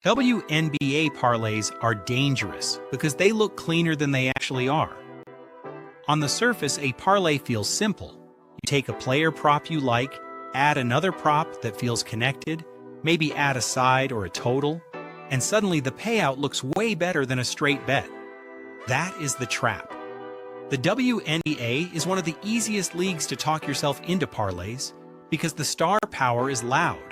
WNBA parlays are dangerous because they look cleaner than they actually are. On the surface, a parlay feels simple. You take a player prop you like, add another prop that feels connected, maybe add a side or a total, and suddenly the payout looks way better than a straight bet. That is the trap. The WNBA is one of the easiest leagues to talk yourself into parlays because the star power is loud,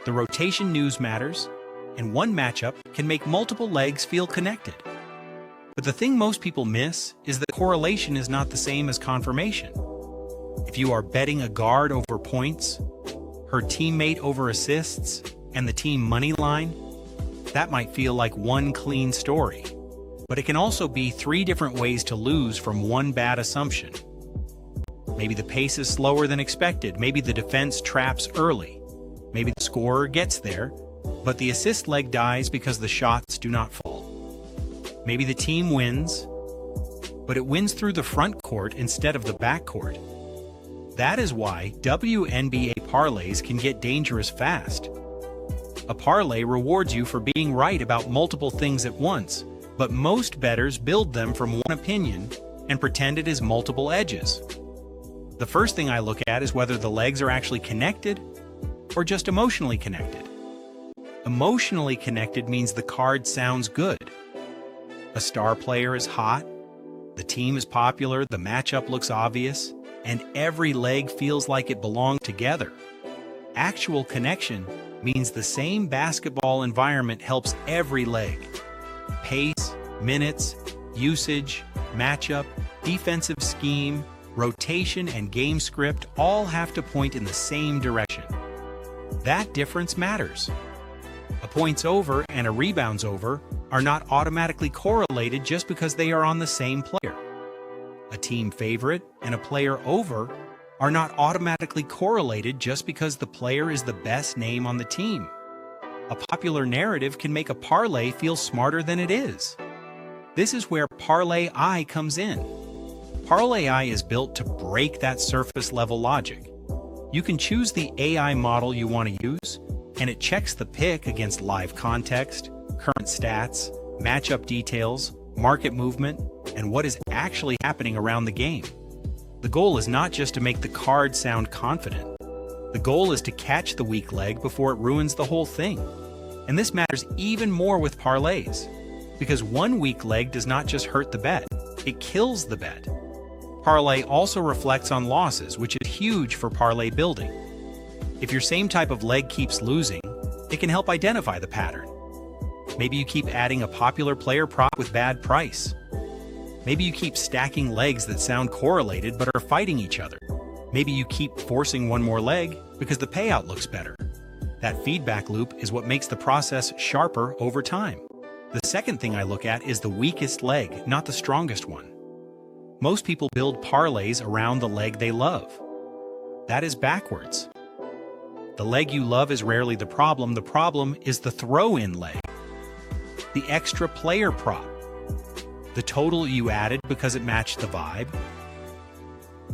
the rotation news matters, and one matchup can make multiple legs feel connected. But the thing most people miss is that correlation is not the same as confirmation. If you are betting a guard over points, her teammate over assists, and the team money line, that might feel like one clean story. But it can also be three different ways to lose from one bad assumption. Maybe the pace is slower than expected, maybe the defense traps early, maybe the scorer gets there, but the assist leg dies because the shots do not fall. Maybe the team wins, but it wins through the front court instead of the back court. That is why WNBA parlays can get dangerous fast. A parlay rewards you for being right about multiple things at once, but most bettors build them from one opinion and pretend it is multiple edges. The first thing I look at is whether the legs are actually connected or just emotionally connected. Emotionally connected means the card sounds good. A star player is hot, the team is popular, the matchup looks obvious, and every leg feels like it belonged together. Actual connection means the same basketball environment helps every leg. Pace, minutes, usage, matchup, defensive scheme, rotation, and game script all have to point in the same direction. That difference matters. A points over and a rebounds over are not automatically correlated just because they are on the same player. A team favorite and a player over are not automatically correlated just because the player is the best name on the team. A popular narrative can make a parlay feel smarter than it is. This is where ParlAI comes in. ParlAI is built to break that surface-level logic. You can choose the AI model you want to use, and it checks the pick against live context, current stats, matchup details, market movement, and what is actually happening around the game. The goal is not just to make the card sound confident. The goal is to catch the weak leg before it ruins the whole thing. And this matters even more with parlays, because one weak leg does not just hurt the bet, it kills the bet. Parlay also reflects on losses, which is huge for parlay building. If your same type of leg keeps losing, it can help identify the pattern. Maybe you keep adding a popular player prop with bad price. Maybe you keep stacking legs that sound correlated but are fighting each other. Maybe you keep forcing one more leg because the payout looks better. That feedback loop is what makes the process sharper over time. The second thing I look at is the weakest leg, not the strongest one. Most people build parlays around the leg they love. That is backwards. The leg you love is rarely the problem is the throw-in leg. The extra player prop. The total you added because it matched the vibe.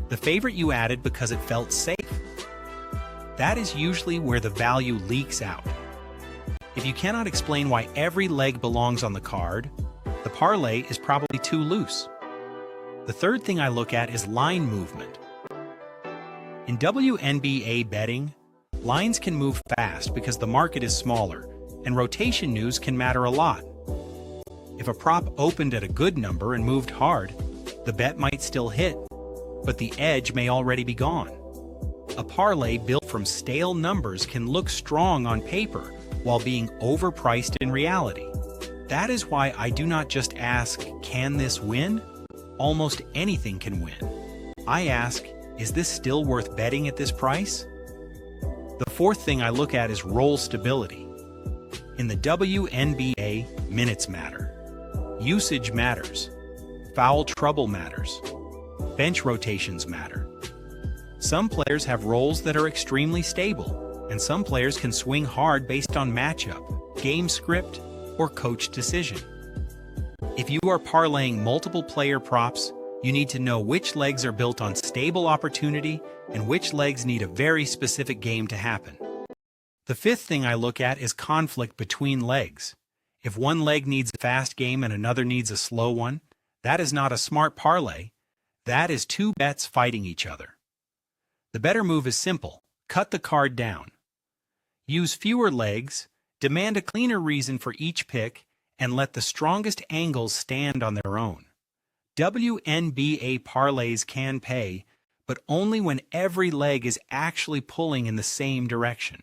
The favorite you added because it felt safe. That is usually where the value leaks out. If you cannot explain why every leg belongs on the card, the parlay is probably too loose. The third thing I look at is line movement. In WNBA betting, lines can move fast because the market is smaller, and rotation news can matter a lot. If a prop opened at a good number and moved hard, the bet might still hit, but the edge may already be gone. A parlay built from stale numbers can look strong on paper while being overpriced in reality. That is why I do not just ask, can this win? Almost anything can win. I ask, is this still worth betting at this price? The fourth thing I look at is roll stability. In the WNBA, minutes matter. Usage matters. Foul trouble matters. Bench rotations matter. Some players have roles that are extremely stable, and some players can swing hard based on matchup, game script, or coach decision. If you are parlaying multiple player props, you need to know which legs are built on stable opportunity and which legs need a very specific game to happen. The fifth thing I look at is conflict between legs. If one leg needs a fast game and another needs a slow one, that is not a smart parlay. That is two bets fighting each other. The better move is simple. Cut the card down. Use fewer legs, demand a cleaner reason for each pick, and let the strongest angles stand on their own. WNBA parlays can pay, but only when every leg is actually pulling in the same direction.